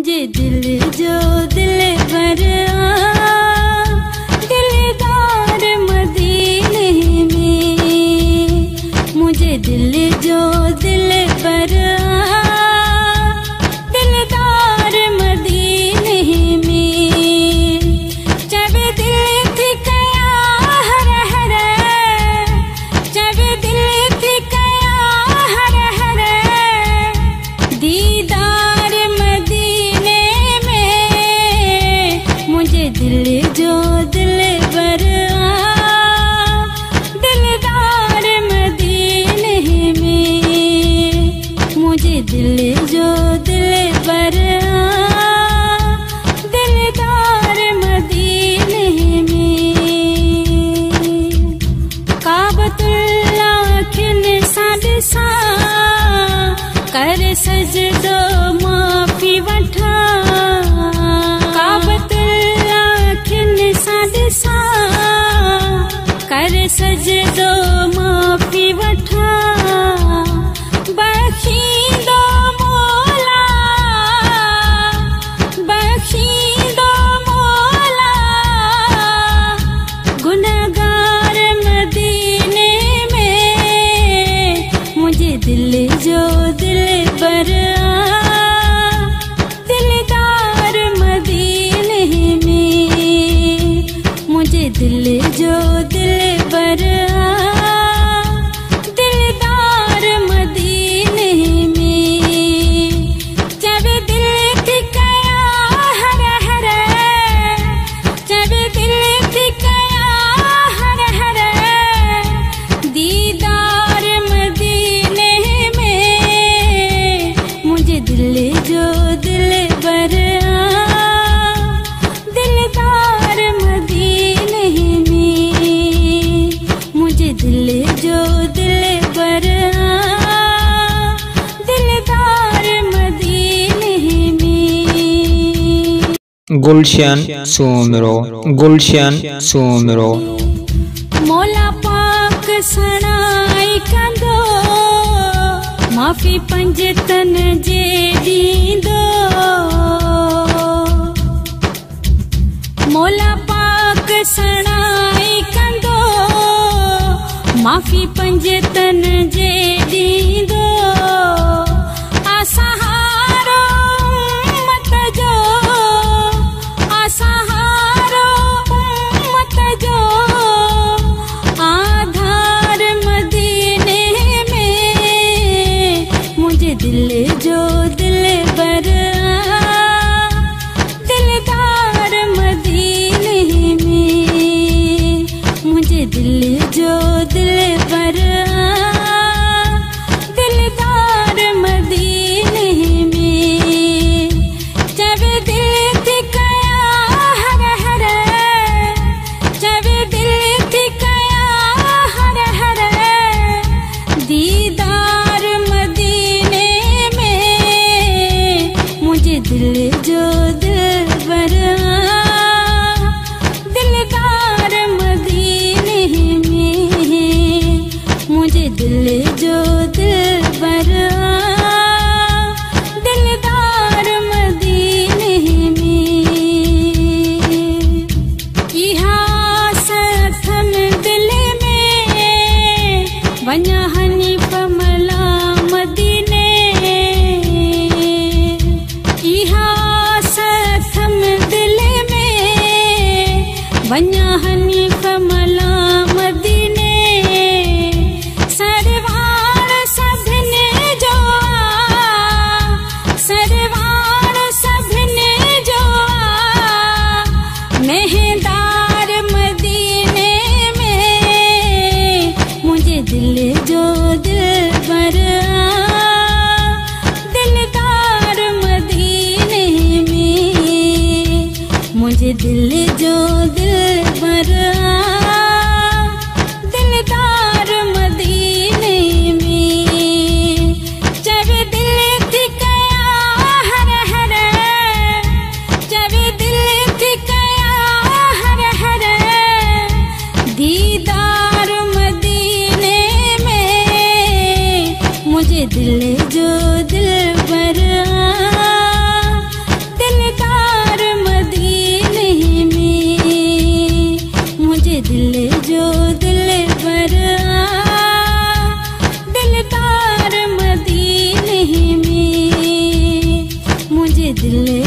मुझे दिल जो दिल बर दिलदार मदीने में, मुझे दिल जो दिल बर दिलदार मदीने में। जब दिल थी कया हर हर, जब दिल थी कया हर हर, दीदार मदीने में, मुझे दिल जो दिल बर दिलदार मदीने में, मुझे दिल जो दिल बर दिलदार मदीने में। काबतुल्लाह खिन सादिसा कर सजदो माफी वठा, काबतुल्लाह खिन सादिसा कर सजदो माफी वठा। बख्शींदो मौला, बख्शींदो मौला, गुनहगार मदीने में, मुझे दिल जो दिल बर दिलदार मदीने में, मुझे दिल जो दिल बर दिलदार मदीने में। जब दिल थी कया हर हर, जब दिल थी कया हर हर, दीदार मदीने में, मुझे दिल जो दिल बर दिलदार मदीने में, मुझे दिल जो दिल बर दिलदार मदीने में। गुलशन सुमरो, गुलशन सुमरो। मौला पाक सणाई कंदो, माफ़ी पंजतन जे ॾींदो। मौला पाक सणाई कंदो, माफ़ी पंजतन जे ॾींदो। असहारो उम्मत जो, असहारो उम्मत जो, आधार मदीने में, मुझे दिल जो दिल बर दिलदार मदीने में, मुझे दिल जो दिल बर दिलदार मदीने में। जब दिल थी कया हर हर, जब दिल थी कया हर हर, दीदार मदीने में, मुझे दिल जो दिल बर दिलदार मदीने में, मुझे दिल जो दिल बर दिलदार मदीने में। इहा सथन दिल में, वञा हनीफ मला मदीने। इहा सथन दिल में, वञा हनीफ मला मदीने। सरवाण सभिने जो आ, सरवाण सभिने जो आ, मेहदार मदीने में, मुझे दिल जो दिल बर दिलदार मदीने में, मुझे दिल जो दिल बर जो दिल पर दिलदार मदीने में, मुझे दिल